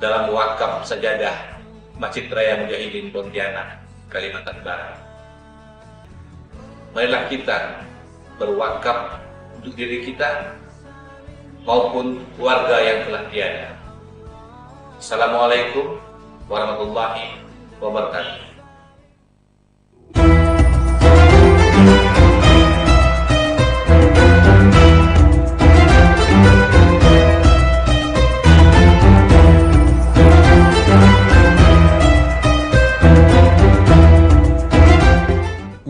dalam wakaf sajadah Masjid Raya Mujahidin Pontianak, Kalimantan Barat. Marilah kita berwakaf untuk diri kita maupun keluarga yang telah tiada. Assalamualaikum warahmatullahi wabarakatuh.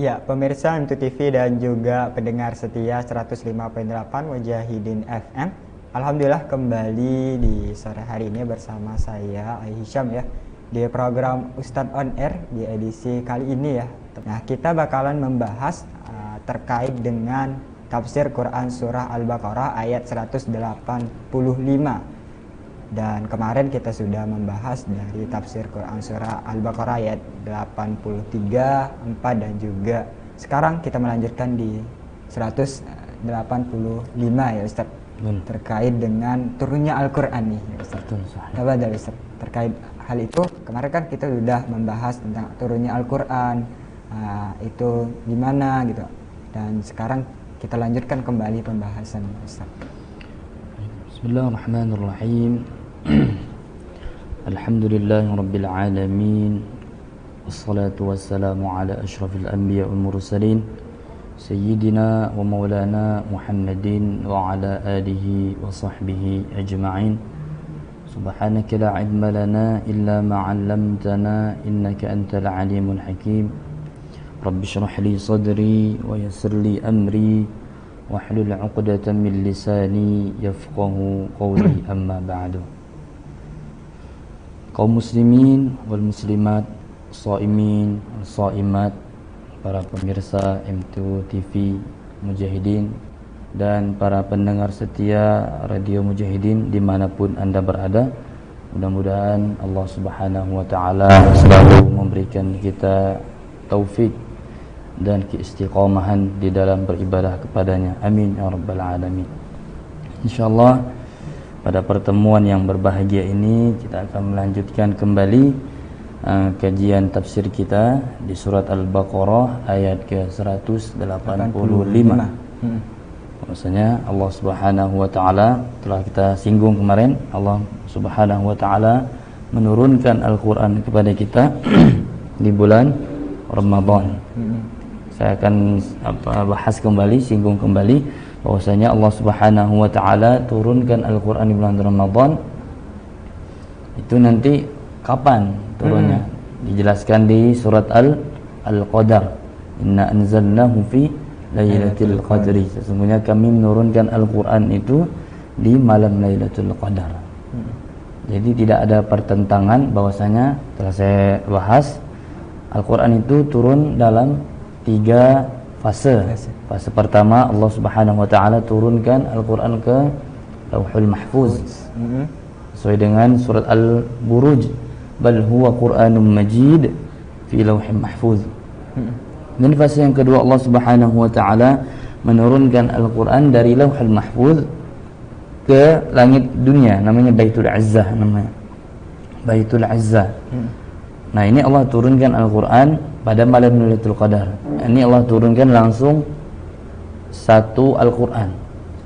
Ya, pemirsa M2TV dan juga pendengar setia 105.8 Mujahidin FM. Alhamdulillah kembali di sore hari ini bersama saya Hisham ya di program Ustadz On Air di edisi kali ini ya. Nah, kita bakalan membahas terkait dengan tafsir Quran surah Al-Baqarah ayat 185. Dan kemarin kita sudah membahas dari tafsir Quran surah Al-Baqarah ayat 83, 4 dan juga sekarang kita melanjutkan di 185 ya Ustaz. Terkait dengan turunnya Al-Quran nih ya Ustaz. Tafadhal Ustaz. Terkait hal itu kemarin kan kita sudah membahas tentang turunnya Al-Quran, itu gimana gitu. Dan sekarang kita lanjutkan kembali pembahasan Ustaz. Bismillahirrahmanirrahim. Alhamdulillahirabbil alamin. Wassalatu wassalamu ala asyrafil anbiya wal mursalin sayyidina wa maulana Muhammadin wa ala alihi wa sahbihi ajma'in. Subhanaka la ilma lana illa ma 'allamtana innaka antal alimul hakim. Rabbi shrah li sadri wa yassir li amri wahlul 'uqdatam min lisani yafqahu qawli amma ba'du. Kaum muslimin wal muslimat, shaimin, shaimat, para pemirsa M2 TV Mujahidin dan para pendengar setia Radio Mujahidin dimanapun Anda berada, mudah-mudahan Allah Subhanahu wa Ta'ala selalu memberikan kita taufik dan keistiqomahan di dalam beribadah kepadanya. Amin ya rabbal alamin. Insyaallah pada pertemuan yang berbahagia ini kita akan melanjutkan kembali kajian tafsir kita di surat Al-Baqarah ayat ke-185. Maksudnya Allah Subhanahu wa Ta'ala telah kita singgung kemarin, Allah Subhanahu wa Ta'ala menurunkan Al-Qur'an kepada kita di bulan Ramadan. Saya akan bahas kembali, singgung kembali bahwasanya Allah Subhanahu wa Ta'ala turunkan Al-Qur'an di bulan Ramadan. Itu nanti kapan turunnya? Dijelaskan di surat Al-Qadar. Inna anzalnahu fi Lailatul Qadri. Sesungguhnya kami menurunkan Al-Qur'an itu di malam Lailatul Qadar. Jadi tidak ada pertentangan bahwasanya telah saya bahas Al-Qur'an itu turun dalam 3 fase. Fase pertama Allah Subhanahu wa Ta'ala turunkan Al-Qur'an ke Lauhul Mahfuz sesuai dengan surat Al-Buruj, bal huwa Qur'anun Majid fi Lauhil Mahfuz. Dan fase yang kedua Allah Subhanahu wa Ta'ala menurunkan Al-Qur'an dari Lauhul Mahfuz ke langit dunia, namanya Baitul Izzah, namanya Baitul Izzah. Nah, ini Allah turunkan Al-Qur'an pada malam Lailatul Qadar. Ini Allah turunkan langsung satu Al-Qur'an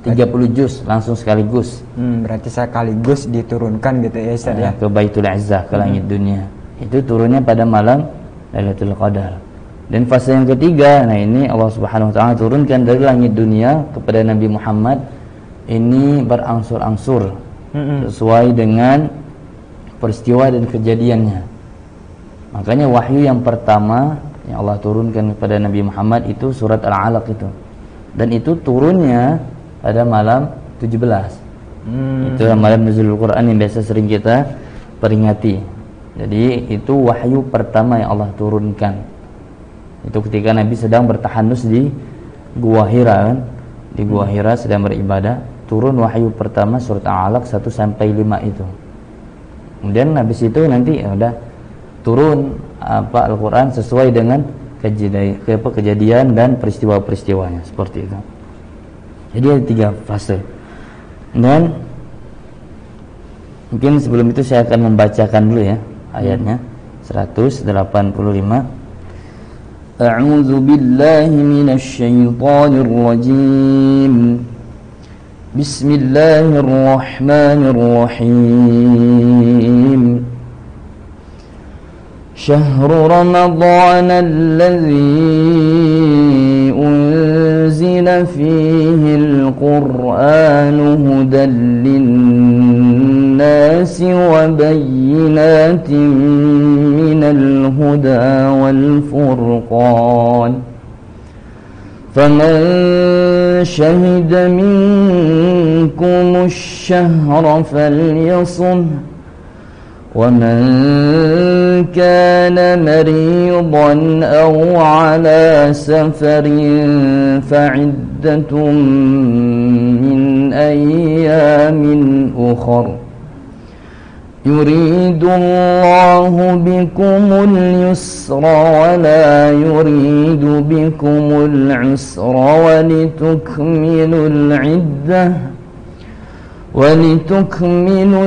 30 juz langsung sekaligus. Berarti sekaligus diturunkan gitu ya Ustaz ya. Ke Baitul Izzah, ke langit dunia. Itu turunnya pada malam Lailatul Qadar. Dan fase yang ketiga, nah ini Allah Subhanahu wa Ta'ala turunkan dari langit dunia kepada Nabi Muhammad. Ini berangsur-angsur sesuai dengan peristiwa dan kejadiannya. Makanya wahyu yang pertama yang Allah turunkan kepada Nabi Muhammad itu surat Al-Alaq itu. Dan itu turunnya pada malam 17. Itu malam nuzulul Quran yang biasa sering kita peringati. Jadi itu wahyu pertama yang Allah turunkan. Itu ketika Nabi sedang bertahanus di Gua Hira kan. Di Gua Hira sedang beribadah, turun wahyu pertama surat Al-Alaq 1 sampai 5 itu. Kemudian habis itu nanti ya udah turun Al-Quran sesuai dengan kejadian dan peristiwa-peristiwanya seperti itu. Jadi ada 3 fase. Dan Mungkin sebelum itu saya akan membacakan dulu ya ayatnya 185. A'udzu billahi minasy syaithanir rajim. Bismillahirrahmanirrahim. Syahrul Ramadan alladzi unzila fihi al-Qur'anu hudan lin-nasi wa bayyinatin minal huda wal furqan. فمن شهد منكم الشهر فليصمه ومن كان مريضا أو على سفر فعدة من أيام أخر يريد الله بكم اليسر ولا يريد بكم العسر ولتكملوا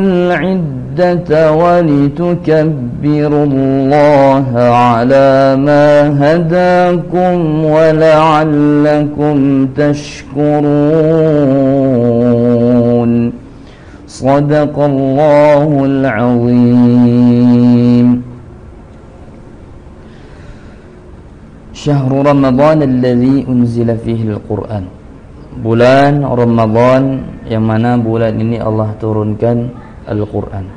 العدة ولتكبروا الله على ما هداكم ولعلكم تشكرون. Sadaqallahul azim. Syahrul Ramadan alladzi unzila fihi al-Qur'an. Bulan Ramadan yang mana bulan ini Allah turunkan Al-Qur'an.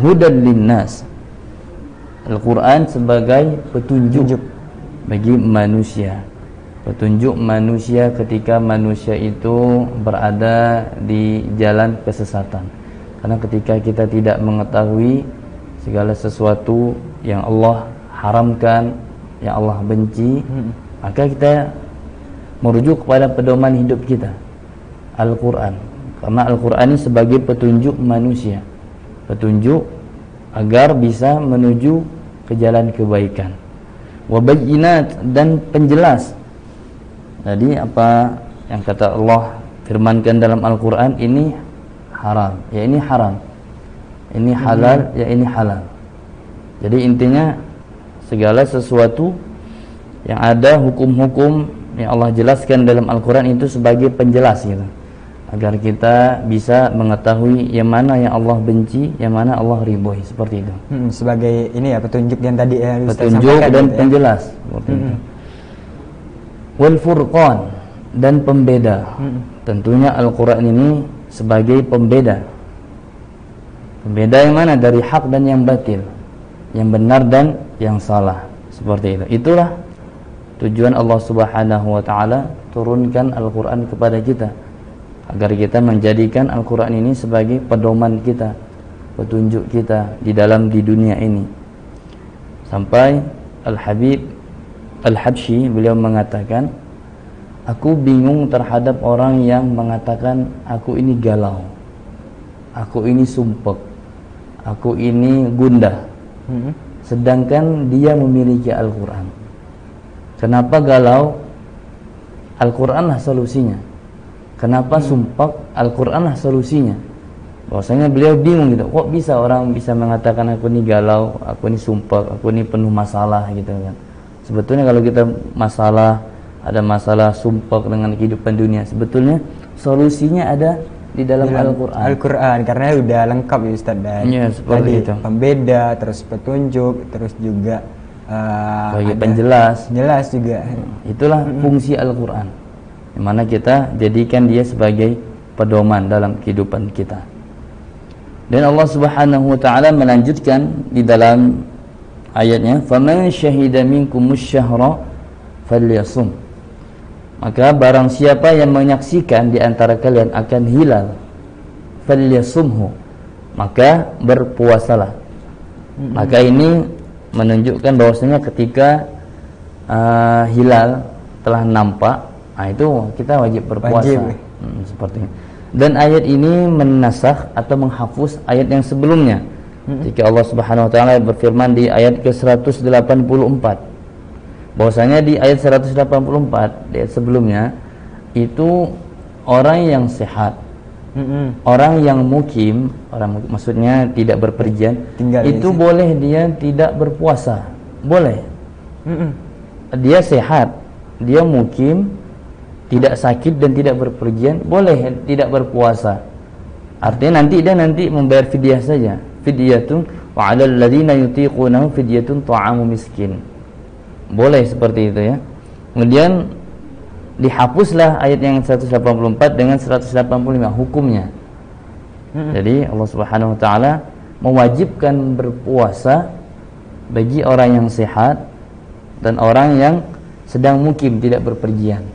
Hudan linnas. Al-Qur'an sebagai petunjuk bagi manusia. Petunjuk manusia ketika manusia itu berada di jalan kesesatan. Karena ketika kita tidak mengetahui segala sesuatu yang Allah haramkan, yang Allah benci, maka kita merujuk kepada pedoman hidup kita, Al-Quran. Karena Al-Quran ini sebagai petunjuk manusia, petunjuk agar bisa menuju ke jalan kebaikan. Wabayyinat, dan penjelas. Jadi apa yang kata Allah firmankan dalam Al-Quran, ini haram, ya ini haram, ini halal, ya ini halal. Jadi intinya segala sesuatu yang ada hukum-hukum yang Allah jelaskan dalam Al-Quran itu sebagai penjelas gitu, agar kita bisa mengetahui yang mana yang Allah benci, yang mana Allah ridhoi, seperti itu. Sebagai ini ya petunjuk yang tadi ya Ustaz petunjuk sampaikan dan gitu penjelas seperti itu. Wal furqan, dan pembeda. Tentunya Al-Quran ini sebagai pembeda. Pembeda yang mana? Dari hak dan yang batil, yang benar dan yang salah, seperti itu. Itulah tujuan Allah Subhanahu wa ta'ala turunkan Al-Quran kepada kita, agar kita menjadikan Al-Quran ini sebagai pedoman kita, petunjuk kita di dunia ini. Sampai Al-Habib Al-Habsyi beliau mengatakan, aku bingung terhadap orang yang mengatakan aku ini galau, aku ini sumpek, aku ini gundah, sedangkan dia memiliki Al-Quran. Kenapa galau? Al-Quran lah solusinya. Kenapa sumpek? Al-Quran lah solusinya. Bahwasanya beliau bingung gitu, kok bisa orang bisa mengatakan aku ini galau, aku ini sumpek, aku ini penuh masalah gitu kan. Sebetulnya kalau kita ada masalah sumpek dengan kehidupan dunia, sebetulnya solusinya ada di dalam Al-Quran. Al-Quran, karena udah lengkap ya Ustaz. Ya, seperti itu. Pembeda, terus petunjuk, terus juga bagi penjelas. Jelas juga. Itulah fungsi Al-Quran, yang mana kita jadikan dia sebagai pedoman dalam kehidupan kita. Dan Allah Subhanahu wa ta'ala melanjutkan di dalam ayatnya, faman syahida minkumus syahra falyasum. Maka barang siapa yang menyaksikan di antara kalian akan hilal, falyasumhu, maka berpuasalah. Maka ini menunjukkan bahwasanya ketika hilal telah nampak, itu kita wajib berpuasa. Seperti ini. Dan ayat ini menasakh atau menghapus ayat yang sebelumnya. Jika Allah Subhanahu wa ta'ala berfirman di ayat ke-184, bahwasanya di ayat 184, di ayat sebelumnya, itu orang yang sehat, Orang yang mukim, maksudnya tidak berpergian, Tinggal itu di boleh dia tidak berpuasa, boleh. Dia sehat, dia mukim, tidak sakit dan tidak berpergian, boleh tidak berpuasa. Artinya dia nanti membayar fidyah saja. Fidyatun wa 'alal ladzina yutiqunahu fidyatun ta'amu miskin. Boleh seperti itu ya. Kemudian dihapuslah ayat yang 184 dengan 185 hukumnya. Jadi Allah Subhanahu wa taala mewajibkan berpuasa bagi orang yang sehat dan orang yang sedang mukim tidak berpergian.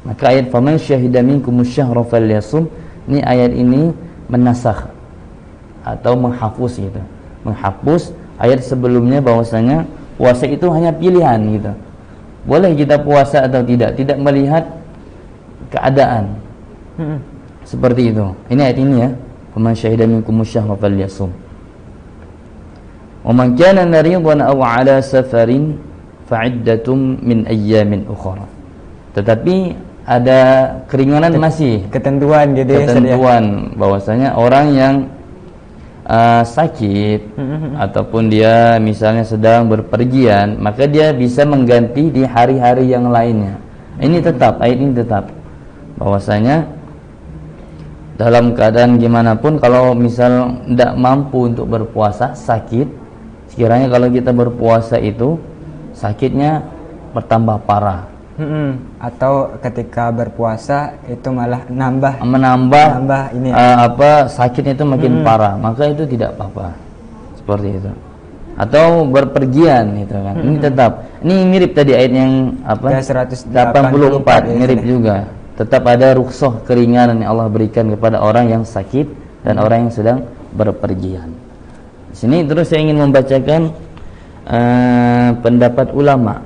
Maka ayat faman syahida minkumus syahra falyasum, ini ayat ini menasakh atau menghapus gitu. Menghapus ayat sebelumnya bahwasanya puasa itu hanya pilihan gitu. Boleh kita puasa atau tidak melihat keadaan. Seperti itu. Ini ayat ini ya. Faman syahida minkumus syahra falyasum. Wa man kana maridan aw 'ala safarin fa'iddatum min ayyamin ukhra. Tetapi ada keringanan masih ketentuan gitu ya. Ketentuan bahwasanya orang yang sakit ataupun dia misalnya sedang berpergian, maka dia bisa mengganti di hari-hari yang lainnya. Ini tetap, ayat ini tetap bahwasanya dalam keadaan gimana pun, kalau misal tidak mampu untuk berpuasa, sakit, sekiranya kalau kita berpuasa itu sakitnya bertambah parah, atau ketika berpuasa itu malah menambah ini sakitnya itu makin parah, maka itu tidak apa-apa. Seperti itu. Atau berpergian gitu kan. Ini tetap. Ini mirip tadi ayat yang ya, 184 mirip juga. Tetap ada rukhsah keringanan yang Allah berikan kepada orang yang sakit dan orang yang sedang berpergian. Di sini terus saya ingin membacakan pendapat ulama.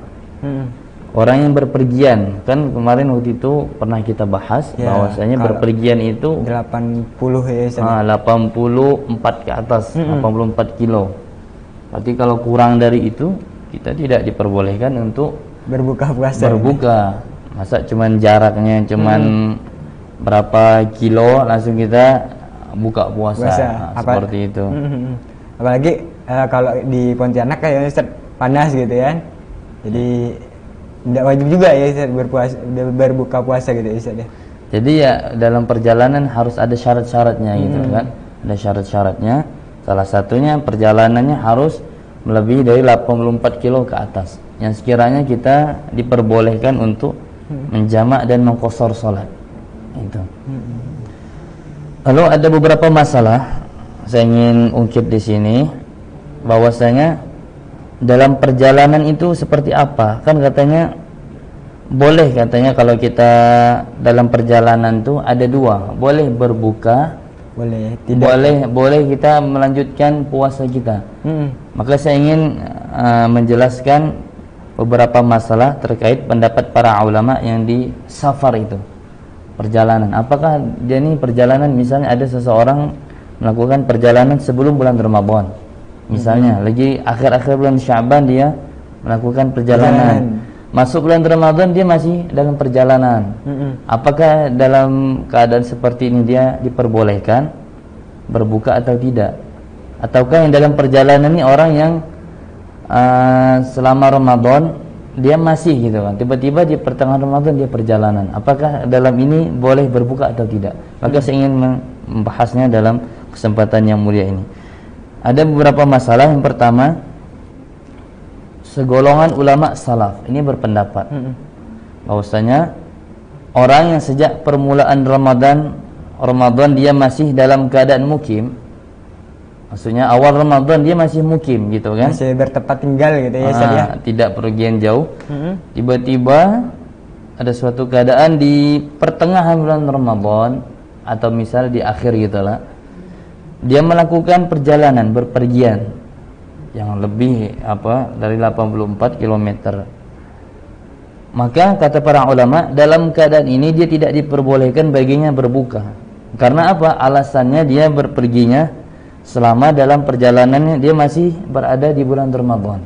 Orang yang berpergian, kan kemarin waktu itu pernah kita bahas ya, bahwasanya berpergian itu 80 ya, 84 ke atas, 84 kilo. Berarti kalau kurang dari itu kita tidak diperbolehkan untuk berbuka puasa. Masa cuman jaraknya berapa kilo langsung kita buka puasa. Seperti itu. Apalagi kalau di Pontianak kayak Ustaz panas gitu ya. Jadi tidak wajib juga ya Ustaz berbuka puasa gitu ya Ustaz ya. Jadi ya dalam perjalanan harus ada syarat-syaratnya gitu kan. Ada syarat-syaratnya. Salah satunya perjalanannya harus melebihi dari 84 kilo ke atas. Yang sekiranya kita diperbolehkan untuk menjamak dan mengqashar salat. Itu. Lalu ada beberapa masalah saya ingin ungkit di sini, bahwasanya dalam perjalanan itu seperti apa? Kan katanya boleh, katanya kalau kita dalam perjalanan itu ada dua, boleh berbuka, boleh kita melanjutkan puasa kita. Maka saya ingin menjelaskan beberapa masalah terkait pendapat para ulama yang di safar itu, perjalanan. Apakah dia ini perjalanan, misalnya ada seseorang melakukan perjalanan sebelum bulan Ramadan, misalnya lagi akhir-akhir bulan Sya'ban dia melakukan perjalanan, masuk bulan Ramadan dia masih dalam perjalanan. Apakah dalam keadaan seperti ini dia diperbolehkan berbuka atau tidak? Ataukah yang dalam perjalanan ini orang yang selama Ramadan dia masih gitu kan, tiba-tiba di pertengahan Ramadan dia perjalanan, apakah dalam ini boleh berbuka atau tidak? Maka saya ingin membahasnya dalam kesempatan yang mulia ini. Ada beberapa masalah. Yang pertama, segolongan ulama salaf ini berpendapat bahwasanya orang yang sejak permulaan Ramadan dia masih dalam keadaan mukim, maksudnya awal Ramadan dia masih mukim gitu kan, masih bertempat tinggal gitu ya, tidak pergian jauh. Tiba-tiba ada suatu keadaan di pertengahan bulan Ramadan atau misal di akhir gitulah, dia melakukan perjalanan berpergian yang lebih dari 84 km. Maka kata para ulama, dalam keadaan ini dia tidak diperbolehkan baginya berbuka. Karena apa? Alasannya dia berperginya selama dalam perjalanannya dia masih berada di bulan Ramadan.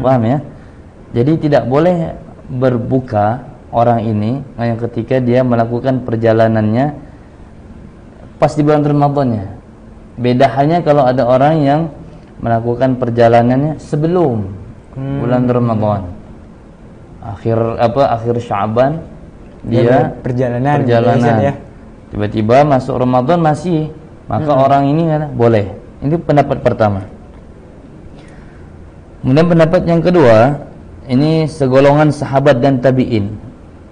Paham ya? Jadi tidak boleh berbuka orang ini yang ketika dia melakukan perjalanannya pas di bulan Ramadannya. Beda hanya kalau ada orang yang melakukan perjalanannya sebelum bulan Ramadan. Akhir Sya'ban dia perjalanan ya. Tiba-tiba masuk Ramadan masih, maka orang ini boleh. Ini pendapat pertama. Kemudian pendapat yang kedua, ini segolongan sahabat dan tabi'in.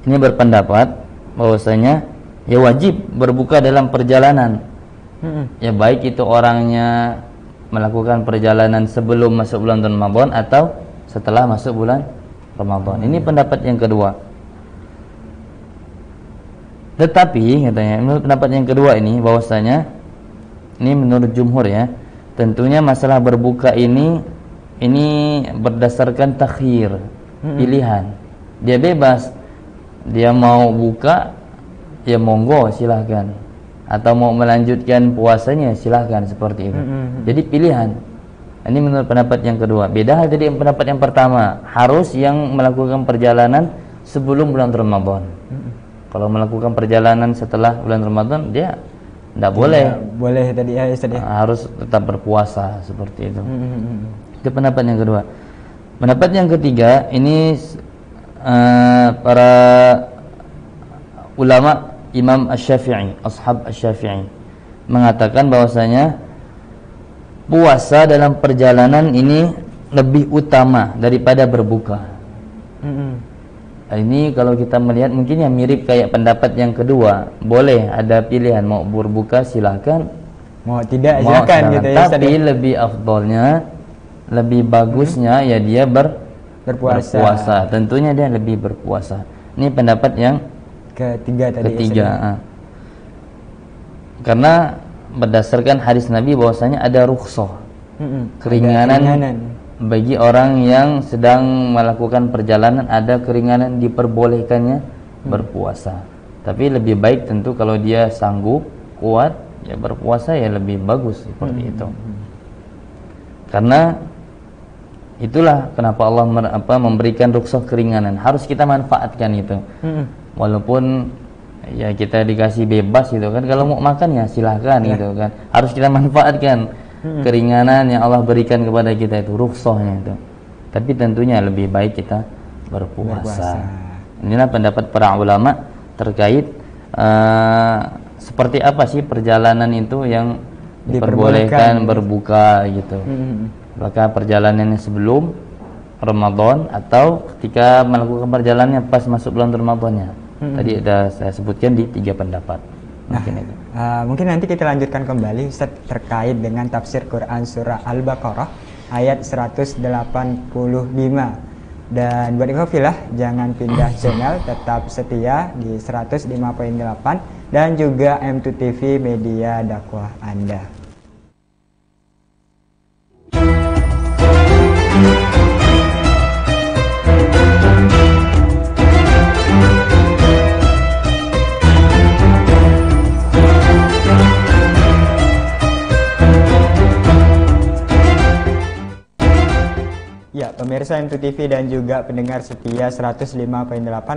Ini berpendapat bahwasanya ya wajib berbuka dalam perjalanan. Ya baik itu orangnya melakukan perjalanan sebelum masuk bulan Ramadan atau setelah masuk bulan Ramadan. Ini pendapat yang kedua. Tetapi katanya menurut pendapat yang kedua ini bahwasanya ini menurut jumhur ya, tentunya masalah berbuka ini berdasarkan takhir, pilihan. Dia bebas, dia mau buka ya monggo silahkan, atau mau melanjutkan puasanya silahkan, seperti itu. Jadi pilihan. Ini menurut pendapat yang kedua. Beda dari pendapat yang pertama, harus yang melakukan perjalanan sebelum bulan Ramadan. Kalau melakukan perjalanan setelah bulan Ramadan dia tidak boleh. Boleh tadi ya, harus tetap berpuasa seperti itu. Itu pendapat yang kedua. Pendapat yang ketiga, ini para ulama Imam Asy-Syafi'i, ashab Asy-Syafi'i mengatakan bahwasanya puasa dalam perjalanan ini lebih utama daripada berbuka. Ini kalau kita melihat mungkin yang mirip kayak pendapat yang kedua, boleh ada pilihan, mau berbuka silahkan, mau tidak silahkan gitu ya. Tapi lebih afdolnya, lebih bagusnya ya dia berpuasa. Tentunya dia lebih berpuasa. Ini pendapat yang ketiga. Karena berdasarkan hadis Nabi bahwasanya ada rukhsah, keringanan bagi orang yang sedang melakukan perjalanan, ada keringanan diperbolehkannya berpuasa. Tapi lebih baik tentu kalau dia sanggup, kuat, ya berpuasa ya lebih bagus seperti itu. Karena itulah kenapa Allah memberikan rukhsah keringanan. Harus kita manfaatkan itu. Walaupun ya kita dikasih bebas gitu kan, kalau mau makan ya silahkan gitu kan. Harus kita manfaatkan keringanan yang Allah berikan kepada kita itu, rukhsahnya itu. Tapi tentunya lebih baik kita berpuasa. Inilah pendapat para ulama terkait seperti apa sih perjalanan itu yang diperbolehkan berbuka gitu. Apakah perjalanannya sebelum Ramadan atau ketika melakukan perjalanannya pas masuk bulan Ramadannya. Tadi sudah saya sebutkan di 3 pendapat. Mungkin nanti kita lanjutkan kembali Ustaz terkait dengan tafsir Quran surah Al-Baqarah ayat 185. Dan buat ikhwafillah jangan pindah channel, tetap setia di 105.8 dan juga M2TV media dakwah Anda. Ya, pemirsa M2TV dan juga pendengar setia 105.8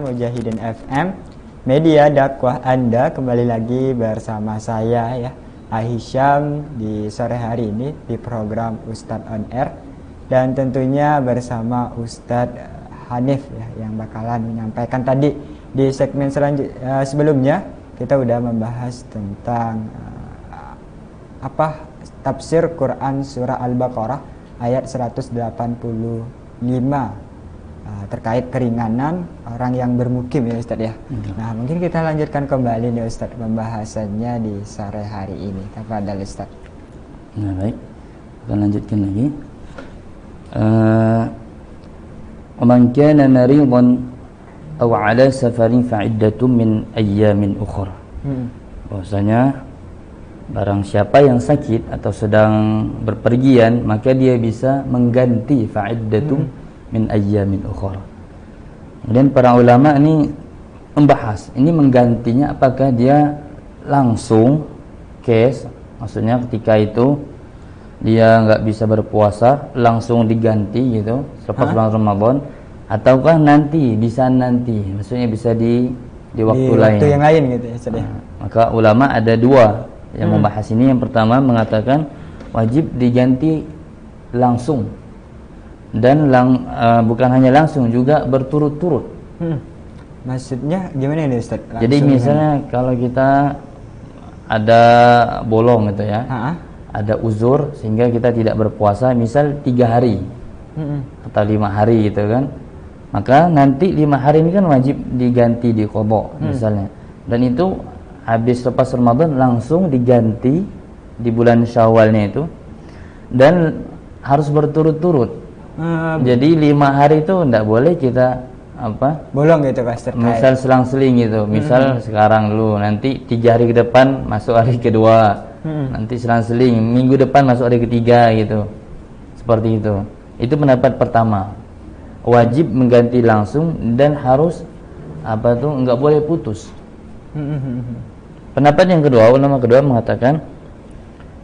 Mujahidin FM, media dakwah Anda, kembali lagi bersama saya ya, Ahisyam, di sore hari ini di program Ustadz on Air, dan tentunya bersama Ustadz Hanif ya, yang bakalan menyampaikan tadi di segmen sebelumnya kita udah membahas tentang tafsir Quran surah Al-Baqarah ayat 185 terkait keringanan orang yang bermukim ya Ustadz ya. Nah mungkin kita lanjutkan kembali nih Ustadz pembahasannya di sore hari ini. Tafadhal Ustadz. Nah baik, kita lanjutkan lagi. Man kana maridan aw ala safarin fa'iddatun min ayyamin ukhra. Bahwasanya barang siapa yang sakit atau sedang berpergian, maka dia bisa mengganti fa'iddatum min ayyamin ukhra. Kemudian para ulama ini membahas, ini menggantinya apakah dia langsung cash, maksudnya ketika itu dia nggak bisa berpuasa langsung diganti gitu selepas bulan Ramadan, ataukah nanti, maksudnya bisa di waktu lain. Waktu yang lain gitu ya. Maka ulama ada 2 yang membahas ini. Yang pertama mengatakan wajib diganti langsung, dan bukan hanya langsung, juga berturut-turut. Maksudnya gimana nih Ustaz? Jadi misalnya kalau kita ada bolong gitu ya, ada uzur sehingga kita tidak berpuasa, misal 3 hari atau 5 hari gitu kan, maka nanti 5 hari ini kan wajib diganti di qadha misalnya, dan itu habis lepas Ramadan langsung diganti di bulan Syawalnya itu, dan harus berturut-turut. Jadi 5 hari itu tidak boleh kita bolong gitu Pak Ustaz. Misal selang-seling gitu, misal sekarang dulu, nanti 3 hari ke depan masuk hari kedua, nanti selang-seling, minggu depan masuk hari ketiga gitu, seperti itu. Itu pendapat pertama, wajib mengganti langsung dan harus nggak boleh putus. Pendapat yang kedua, ulama kedua mengatakan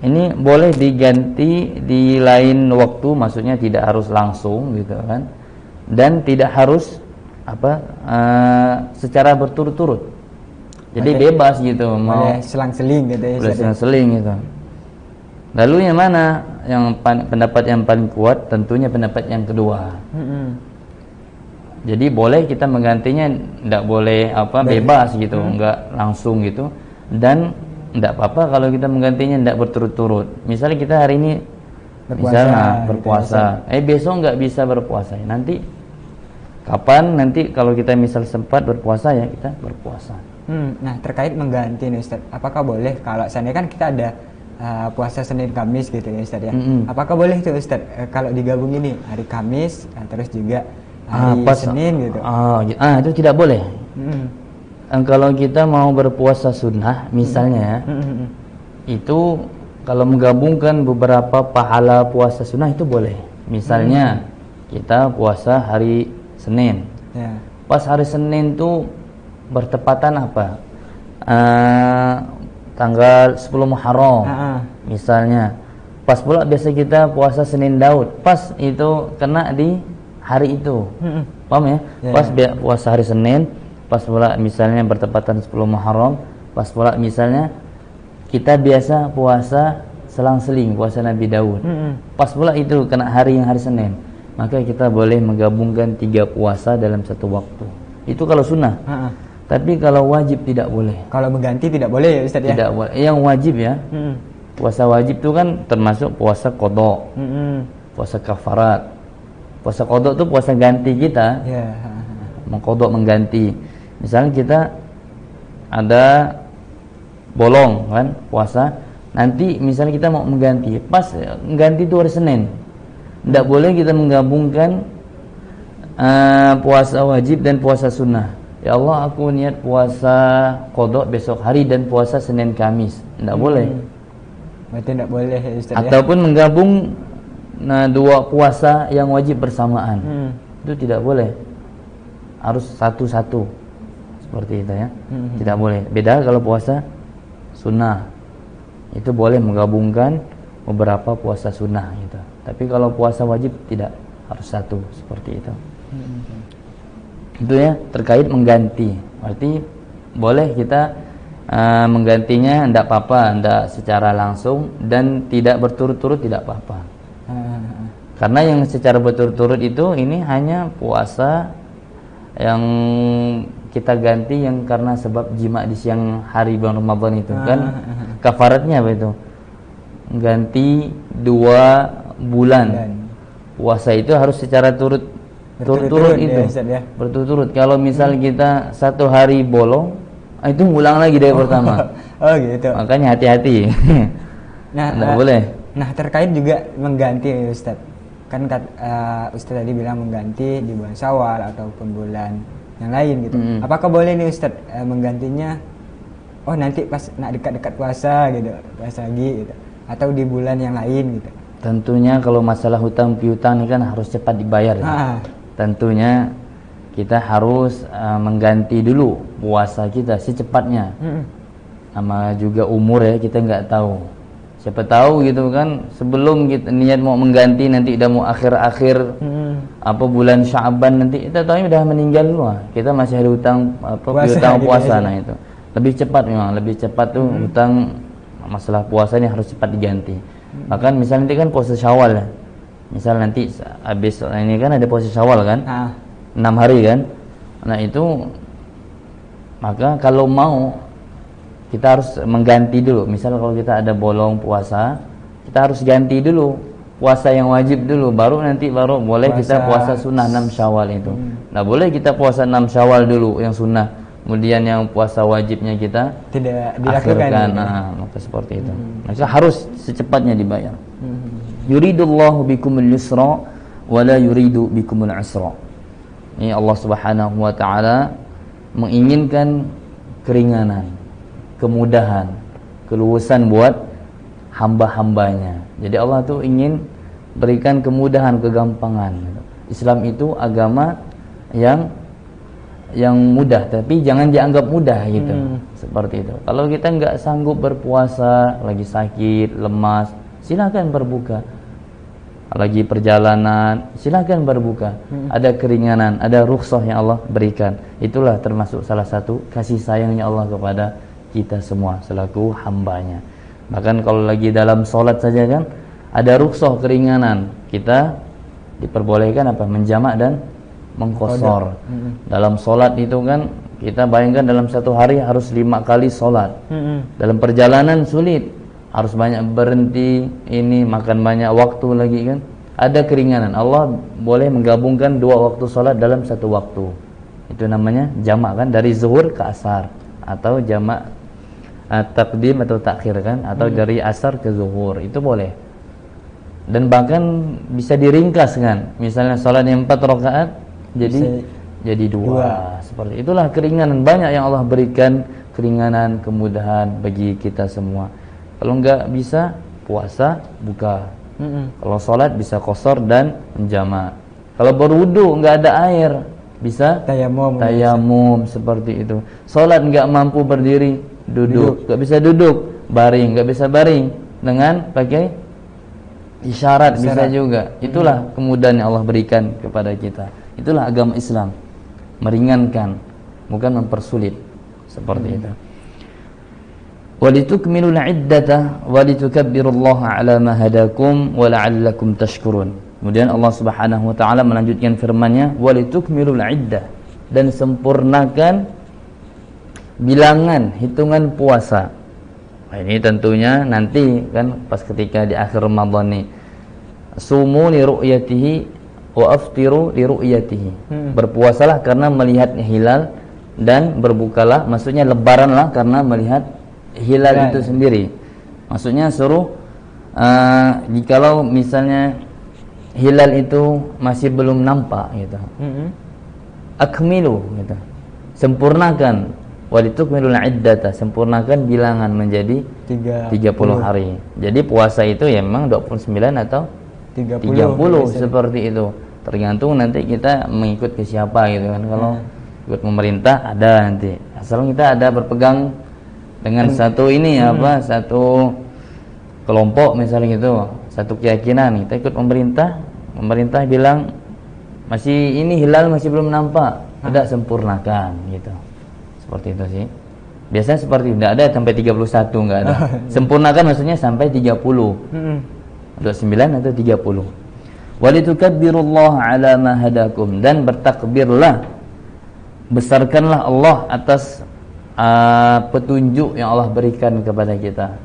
ini boleh diganti di lain waktu, maksudnya tidak harus langsung gitu kan, dan tidak harus secara berturut-turut. Jadi bebas gitu, mau selang-seling gitu ya. Boleh selang-seling gitu. Lalu yang mana yang pendapat yang paling kuat? Tentunya pendapat yang kedua. Jadi boleh kita menggantinya, tidak boleh bebas gitu, enggak langsung gitu, dan tidak apa-apa kalau kita menggantinya tidak berturut-turut. Misalnya kita hari ini berpuasa, besok nggak bisa berpuasa, nanti kapan, nanti kalau kita misal sempat berpuasa ya kita berpuasa. Nah terkait mengganti nih Ustaz, apakah boleh kalau seandainya kan kita ada puasa Senin Kamis gitu ya Ustaz ya, apakah boleh tuh Ustaz kalau digabung ini hari Kamis terus juga hari Senin gitu? Itu tidak boleh. Kalau kita mau berpuasa sunnah misalnya, itu kalau menggabungkan beberapa pahala puasa sunnah itu boleh. Misalnya kita puasa hari Senin, pas hari Senin tuh bertepatan tanggal 10 Muharram misalnya, pas pula biasa kita puasa Senin Daud, pas itu kena di hari itu, paham ya? Pas puasa hari Senin, pas pula misalnya bertepatan 10 Muharram, pas pula misalnya kita biasa puasa selang-seling, puasa Nabi Daud, pas pula itu kena hari Senin, maka kita boleh menggabungkan 3 puasa dalam satu waktu. Itu kalau sunnah. Tapi kalau wajib tidak boleh. Kalau mengganti tidak boleh ya Ustaz ya? Tidak boleh. Yang wajib ya, puasa wajib itu kan termasuk puasa qadha, puasa kafarat. Puasa qadha itu puasa ganti kita, mengqadha, mengganti. Misalnya kita ada bolong kan puasa, nanti misalnya kita mau mengganti, pas mengganti itu hari Senin, tidak boleh kita menggabungkan puasa wajib dan puasa sunnah. Ya Allah, aku niat puasa qadha besok hari dan puasa Senin Kamis, tidak boleh. Berarti tidak boleh ya Ustaz. Ataupun menggabung 2 puasa yang wajib bersamaan, itu tidak boleh. Harus satu-satu, seperti itu ya. Tidak boleh. Beda kalau puasa sunnah, itu boleh menggabungkan beberapa puasa sunnah gitu. Tapi kalau puasa wajib tidak, harus satu, seperti itu. Itu ya terkait mengganti. Berarti boleh kita menggantinya, tidak apa-apa, tidak secara langsung, dan tidak berturut-turut tidak apa-apa. Karena yang secara berturut-turut itu ini hanya puasa yang kita ganti yang karena sebab jima di siang hari bulan Ramadan itu kan kafaratnya apa itu? Ganti 2 bulan. Puasa itu harus secara turut-turut itu ya, berturut-turut. Kalau misal kita 1 hari bolong, itu ngulang lagi dari pertama. Oh gitu. Makanya hati-hati. Nggak boleh. Nah terkait juga mengganti Ustaz, kan Ustaz tadi bilang mengganti di bulan Syawal ataupun bulan yang lain gitu. Apakah boleh nih Ustaz menggantinya nanti pas dekat-dekat puasa gitu, puasa lagi gitu, atau di bulan yang lain gitu? Tentunya kalau masalah hutang piutang ini kan harus cepat dibayar ya. Tentunya kita harus mengganti dulu puasa kita secepatnya. Sama juga umur ya, kita nggak tahu. Siapa tahu gitu kan, sebelum kita niat mau mengganti nanti udah mau akhir-akhir bulan Sya'ban, nanti kita tahu udah meninggal dulu. Kita masih ada hutang piutang puasa gitu. Nah itu lebih cepat, memang lebih cepat tuh hutang masalah puasa ini harus cepat diganti. Bahkan misalnya nanti kan puasa Syawal ya. Misal nanti habis ini kan ada puasa Syawal kan, 6 hari kan. Nah itu, maka kalau mau kita harus mengganti dulu. Misal kalau kita ada bolong puasa, kita harus ganti dulu puasa yang wajib dulu, baru boleh kita puasa sunnah 6 Syawal itu. Nah boleh kita puasa 6 Syawal dulu yang sunnah, kemudian yang puasa wajibnya kita tidak dilakukan. Nah, maka seperti itu. Maka harus secepatnya dibayar. Yuridullahu bikumul yusra wa la yuridu bikumul usra. Ini Allah Subhanahu wa taala menginginkan keringanan, kemudahan, keluasan buat hamba-hambanya. Jadi Allah tuh ingin berikan kemudahan, kegampangan. Islam itu agama yang mudah, tapi jangan dianggap mudah gitu. Seperti itu. Kalau kita nggak sanggup berpuasa, lagi sakit, lemas, silakan berbuka. Lagi perjalanan, silakan berbuka. Ada keringanan, ada rukhsah yang Allah berikan. Itulah termasuk salah satu kasih sayangnya Allah kepada kita semua selaku hambanya. Bahkan kalau lagi dalam sholat saja kan ada rukhsah, keringanan. Kita diperbolehkan apa? Menjamak dan mengqashar. Dalam sholat itu kan kita bayangkan dalam satu hari harus 5 kali sholat. Dalam perjalanan sulit, harus banyak berhenti, ini makan banyak waktu lagi kan. Ada keringanan. Allah boleh menggabungkan 2 waktu sholat dalam satu waktu. Itu namanya jamak kan, dari zuhur ke asar, atau jamak takdim atau takhir kan, atau dari asar ke zuhur, itu boleh. Dan bahkan bisa diringkas kan, misalnya sholat yang 4 rakaat jadi 2. Seperti itulah keringanan banyak yang Allah berikan, keringanan, kemudahan bagi kita semua. Kalau enggak bisa puasa, buka. Kalau sholat bisa qashar dan menjamak. Kalau berwudu enggak ada air, bisa tayamum seperti itu. Sholat enggak mampu berdiri, duduk. Enggak bisa duduk, baring. Enggak bisa baring, dengan pakai isyarat bisa juga. Itulah kemudahan yang Allah berikan kepada kita. Itulah agama Islam, meringankan, bukan mempersulit. Seperti itu. Walitukmilul iddata walitukabbirullaha ala ma hadakum wa la'allakum tashkurun. Kemudian Allah Subhanahu wa taala melanjutkan firman-Nya, walitukmilul iddah, dan sempurnakan bilangan, hitungan puasa. Nah, ini tentunya nanti kan pas ketika di akhir Ramadan nih, sumu li ru'yatihi wa aftiru li ru'yatihi. Berpuasalah karena melihat hilal, dan berbukalah, maksudnya lebaranlah karena melihat hilal itu sendiri. Maksudnya suruh jikalau misalnya hilal itu masih belum nampak gitu, akmilu gitu, sempurnakan. Walitukmilul iddata, sempurnakan bilangan menjadi 30 hari. Jadi puasa itu ya memang 29 atau 30 seperti itu. Tergantung nanti kita mengikut ke siapa gitu kan. Kalau ikut pemerintah ada nanti. Asal kita ada berpegang dengan satu ini satu kelompok misalnya gitu, satu keyakinan. Kita ikut pemerintah bilang masih ini hilal masih belum nampak, tidak sempurnakan gitu. Seperti itu sih. Biasanya seperti tidak ada sampai 31, enggak ada. Sempurnakan maksudnya sampai 30. 29 atau 30. Walitukabbirullaha ala ma hadakum, dan bertakbirlah, besarkanlah Allah atas petunjuk yang Allah berikan kepada kita.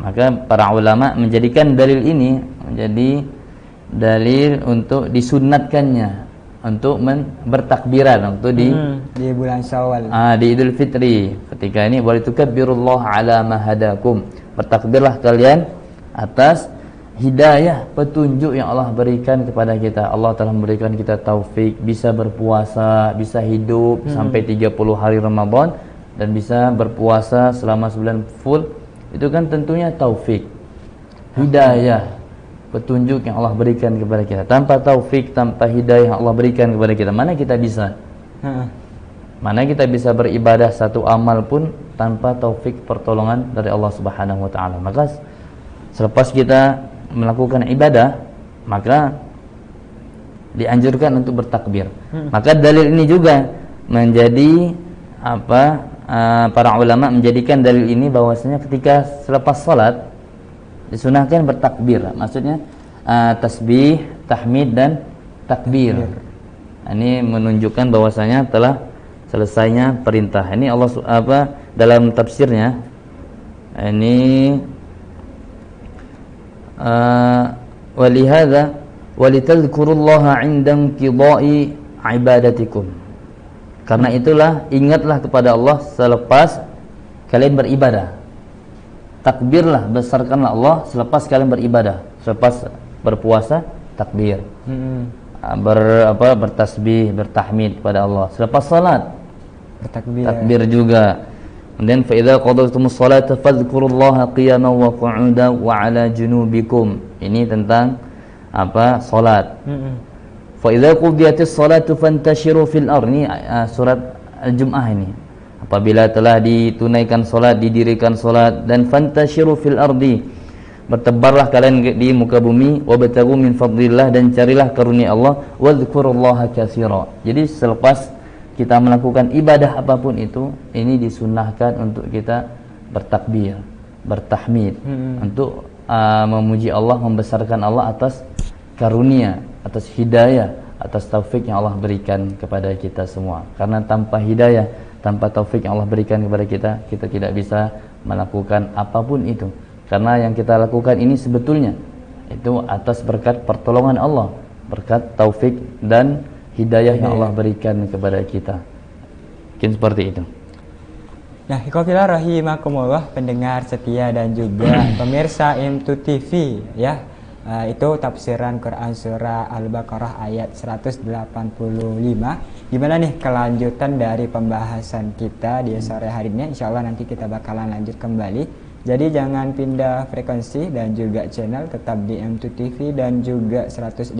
Maka para ulama menjadikan dalil ini menjadi dalil untuk disunnatkannya, untuk bertakbiran untuk di bulan Syawal, di Idul Fitri. Ketika ini walitukabbirullaha ala ma hadakum, bertakbirlah kalian atas hidayah, petunjuk yang Allah berikan kepada kita. Allah telah memberikan kita taufik, bisa berpuasa, bisa hidup sampai 30 hari Ramadan, dan bisa berpuasa selama sebulan full. Itu kan tentunya taufik, hidayah, petunjuk yang Allah berikan kepada kita. Tanpa taufik, tanpa hidayah yang Allah berikan kepada kita, mana kita bisa beribadah satu amal pun tanpa taufik, pertolongan dari Allah Subhanahu wa taala. Maka selepas kita melakukan ibadah, maka dianjurkan untuk bertakbir. Maka dalil ini juga menjadi para ulama menjadikan dalil ini bahwasanya ketika selepas salat disunahkan bertakbir. Maksudnya tasbih, tahmid dan takbir. Ini menunjukkan bahwasanya telah selesainya perintah. Ini Allah dalam tafsirnya ini walihada walitadhkurullaha 'inda inqidha'i ibadatikum. Karena itulah ingatlah kepada Allah selepas kalian beribadah. Takbirlah, besarkanlah Allah selepas kalian beribadah. Selepas berpuasa, takbir. Bertasbih, bertahmid kepada Allah. Selepas salat, bertakbir. Takbir juga. Kemudian fa idza qadaytumus salata fadhkurullaha qiyaman wa qu'udan wa 'ala junubikum. Ini tentang salat. Fa idza qudiyatis salatu fantashiru fil ardi. Surat Al-Jumu'ah ini. Apabila telah ditunaikan salat, didirikan salat, dan fantashiru fil ardi, bertebarlah kalian di muka bumi, wabtaghu min fadlillah, dan carilah karunia Allah, wadhkurullaha katsira. Jadi selepas kita melakukan ibadah apapun itu, ini disunahkan untuk kita bertakbir, bertahmid, untuk memuji Allah, membesarkan Allah atas karunia, atas hidayah, atas taufik yang Allah berikan kepada kita semua. Karena tanpa hidayah, tanpa taufik yang Allah berikan kepada kita, kita tidak bisa melakukan apapun itu. Karena yang kita lakukan ini sebetulnya itu atas berkat pertolongan Allah, berkat taufik dan hidayah yang Allah berikan kepada kita. Mungkin seperti itu. Nah, ikhwafillah rahimakumullah, pendengar setia dan juga pemirsa M2 TV ya. Itu tafsiran Quran surah Al-Baqarah ayat 185. Gimana nih kelanjutan dari pembahasan kita di sore hari ini? Insya Allah nanti kita bakalan lanjut kembali. Jadi jangan pindah frekuensi dan juga channel, tetap di M2 TV dan juga 105.8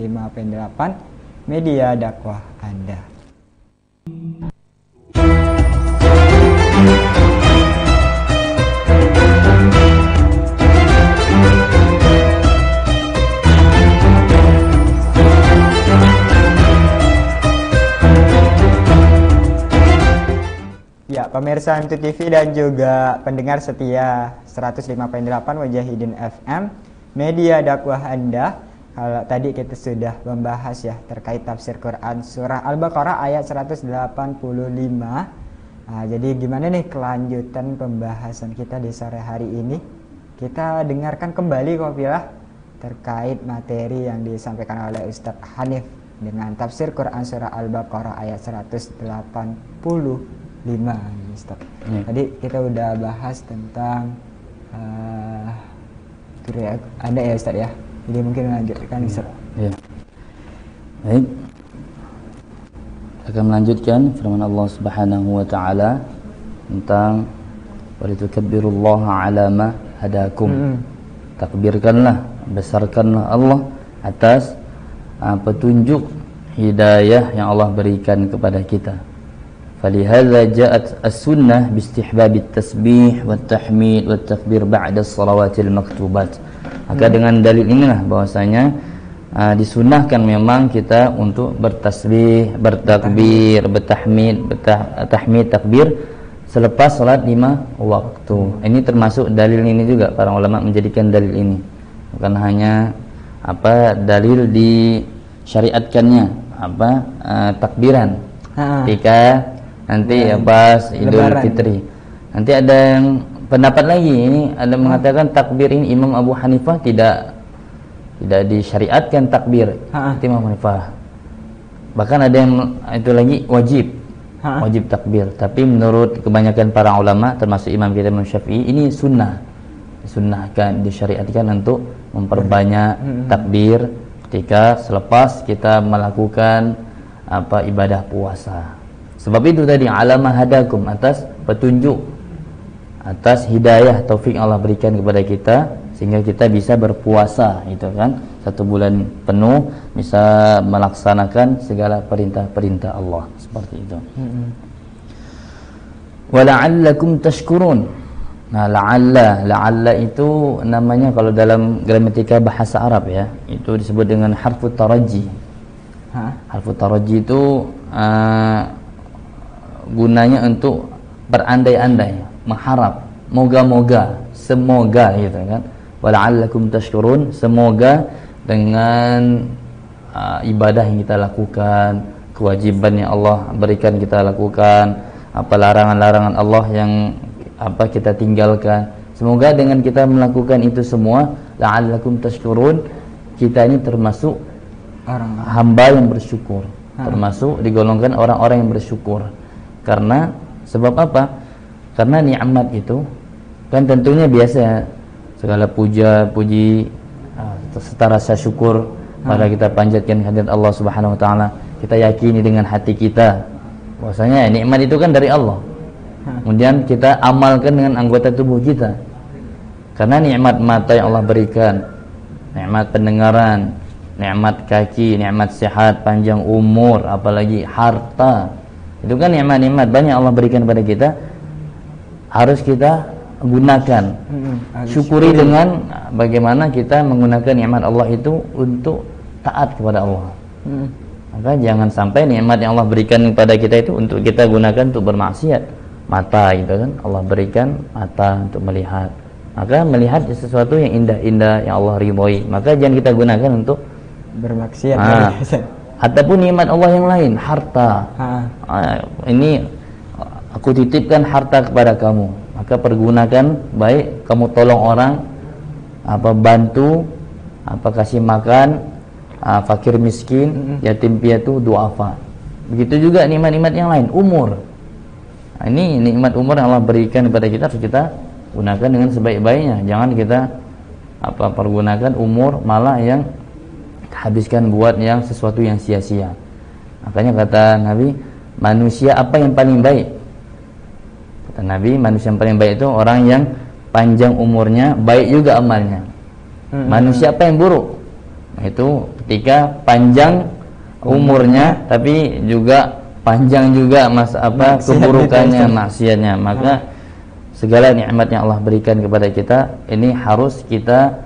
media dakwah Anda. Ya, pemirsa M2 TV dan juga pendengar setia 105.8 Wajahidin FM, media dakwah Anda. Kalau tadi kita sudah membahas ya terkait tafsir Quran surah Al-Baqarah ayat 185. Jadi gimana nih kelanjutan pembahasan kita di sore hari ini? Kita dengarkan kembali Qafillah terkait materi yang disampaikan oleh Ustadz Hanif dengan tafsir Quran surah Al-Baqarah ayat 185. Ustaz. Tadi kita udah bahas tentang Anda ya Ustaz ya. Jadi mungkin lanjutkan Ustaz. Ya. Baik. Akan melanjutkan firman Allah Subhanahu wa taala tentang walitukabbirullaha ala ma hadakum. Takbirkanlah, besarkanlah Allah atas petunjuk hidayah yang Allah berikan kepada kita. Falihadza ja'at as-sunnah bistihbab at-tasbih wat-tahmid wat-takbir ba'da as-salawatil maktubat. Maka dengan dalil inilah bahwasanya disunahkan memang kita untuk bertasbih, bertakbir, bertahmid, tahmid, takbir selepas salat 5 waktu. Ini termasuk dalil ini juga, para ulama menjadikan dalil ini. Bukan hanya dalil disyariatkannya takbiran ketika nanti pas Idul Fitri. Nanti ada yang pendapat lagi, ini ada mengatakan takbir ini Imam Abu Hanifah tidak disyariatkan takbir. Imam Abu Hanifah. Bahkan ada yang itu lagi wajib takbir. Tapi menurut kebanyakan para ulama termasuk Imam kita Imam Syafi'i, ini disunnahkan, disyariatkan untuk memperbanyak takbir ketika selepas kita melakukan ibadah puasa. Sebab itu tadi alamah hadakum, atas petunjuk, atas hidayah taufik Allah berikan kepada kita sehingga kita bisa berpuasa, itu kan 1 bulan penuh bisa melaksanakan segala perintah-perintah Allah seperti itu. Wa la'allakum tashkurun. Nah, la'alla itu namanya kalau dalam gramatika bahasa Arab ya, itu disebut dengan harfut taraji. Harfut taraji itu gunanya untuk berandai-andai, mengharap, moga-moga, semoga gitu kan. Wala'allakum tashkurun, semoga dengan ibadah yang kita lakukan, kewajiban yang Allah berikan kita lakukan, apa larangan-larangan Allah yang apa kita tinggalkan, semoga dengan kita melakukan itu semua, la'allakum tashkurun, kita ini termasuk orang hamba yang bersyukur, termasuk digolongkan orang-orang yang bersyukur. Karena sebab apa? Karena nikmat itu kan tentunya biasa, segala puja puji serta rasa syukur pada kita panjatkan hadirat Allah Subhanahu wa taala. Kita yakini dengan hati kita bahwasanya nikmat itu kan dari Allah. Kemudian kita amalkan dengan anggota tubuh kita. Karena nikmat mata yang Allah berikan, nikmat pendengaran, nikmat kaki, nikmat sehat, panjang umur, apalagi harta. Itu kan nikmat-nikmat banyak Allah berikan kepada kita. Harus kita gunakan. Syukuri dengan bagaimana kita menggunakan nikmat Allah itu untuk taat kepada Allah. Maka jangan sampai nikmat yang Allah berikan kepada kita itu untuk kita gunakan untuk bermaksiat. Mata gitu kan, Allah berikan mata untuk melihat. Maka melihat sesuatu yang indah-indah yang Allah ridhoi, maka jangan kita gunakan untuk bermaksiat. Ataupun nikmat Allah yang lain, harta. Ini aku titipkan harta kepada kamu, maka pergunakan baik, kamu tolong orang, apa bantu, apa kasih makan fakir miskin, yatim piatu, duafa. Begitu juga nikmat-nikmat yang lain, umur. Ini nikmat umur yang Allah berikan kepada kita, harus kita gunakan dengan sebaik-baiknya. Jangan kita pergunakan umur malah yang habiskan buat yang sesuatu yang sia-sia. Makanya kata Nabi, manusia apa yang paling baik? Kata Nabi, manusia yang paling baik itu orang yang panjang umurnya, baik juga amalnya. Manusia apa yang buruk? Nah, itu ketika panjang umurnya tapi juga panjang juga keburukannya, maksiatnya. Maka segala nikmat yang Allah berikan kepada kita ini harus kita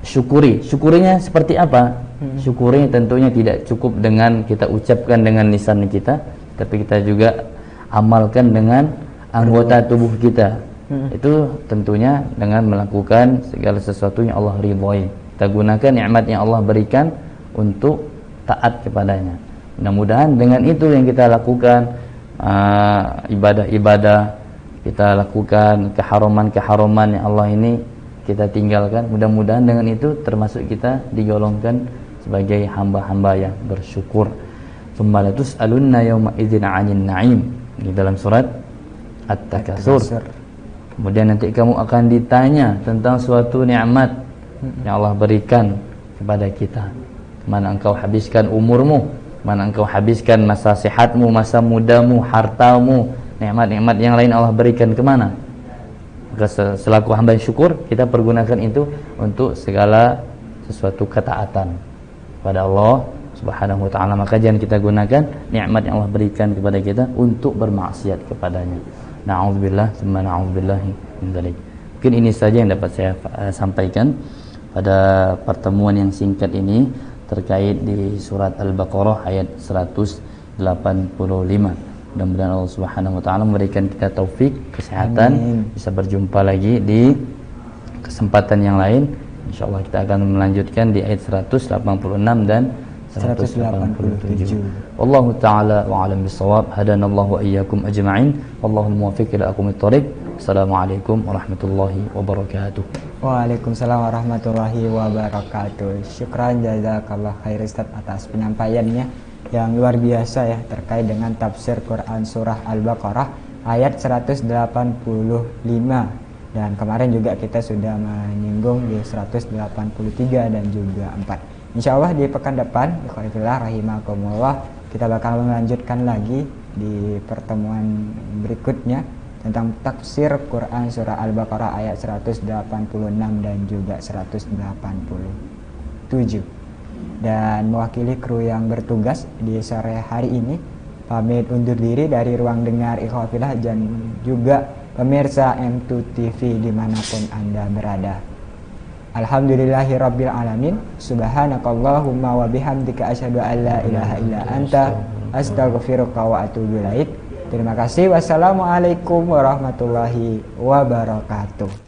syukuri. Syukurinya seperti apa? Syukuri tentunya tidak cukup dengan kita ucapkan dengan lisan kita, tapi kita juga amalkan dengan anggota tubuh kita. Itu tentunya dengan melakukan segala sesuatu yang Allah ridhoi. Kita gunakan nikmat yang Allah berikan untuk taat kepadanya. Mudah-mudahan dengan itu yang kita lakukan, ibadah-ibadah kita lakukan, keharuman-keharuman yang Allah ini kita tinggalkan, mudah-mudahan dengan itu termasuk kita digolongkan sebagai hamba-hamba yang bersyukur. Tsumma latus'alunna yawma idzin 'anil na'im, di dalam surat At-Takatsur. Kemudian nanti kamu akan ditanya tentang suatu nikmat yang Allah berikan kepada kita. Mana engkau habiskan umurmu, mana engkau habiskan masa sehatmu, masa mudamu, hartamu, nikmat-nikmat yang lain Allah berikan kemana? Maka selaku hamba yang syukur, kita pergunakan itu untuk segala sesuatu ketaatan pada Allah Subhanahu wa taala. Maka jangan kita gunakan nikmat yang Allah berikan kepada kita untuk bermaksiat kepadanya. Na'udzubillah, tsumma na'udzubillahi min dzalik. Mungkin ini saja yang dapat saya sampaikan pada pertemuan yang singkat ini terkait di surat Al-Baqarah ayat 185. Mudah-mudahan Allah Subhanahu wa taala memberikan kita taufik, kesehatan, bisa berjumpa lagi di kesempatan yang lain. Insyaallah kita akan melanjutkan di ayat 186 dan 187. Wallahu taala wa alam bisawab. Hadanallahu wa iyyakum ajma'in. Wallahul muwaffiq ila aqwamit thoriq. Assalamualaikum warahmatullahi wabarakatuh. Waalaikumsalam warahmatullahi wabarakatuh. Syukran jazakallah khair Ustaz atas penyampaiannya yang luar biasa ya terkait dengan tafsir Quran surah Al-Baqarah ayat 185. Dan kemarin juga kita sudah menyinggung di 183 dan juga 4. Insyaallah di pekan depan, ikhwanillah rahimakumullah, kita bakal melanjutkan lagi di pertemuan berikutnya tentang tafsir Quran surah Al-Baqarah ayat 186 dan juga 187. Dan mewakili kru yang bertugas di sore hari ini, pamit undur diri dari ruang dengar ikhwafillah dan juga pemirsa M2 TV dimanapun Anda berada. Alhamdulillahirabbil alamin. Subhanakallahumma wa bihamdika asyhadu an la ilaha illa anta astaghfiruka wa atubu ilaik. Terima kasih. Wassalamualaikum warahmatullahi wabarakatuh.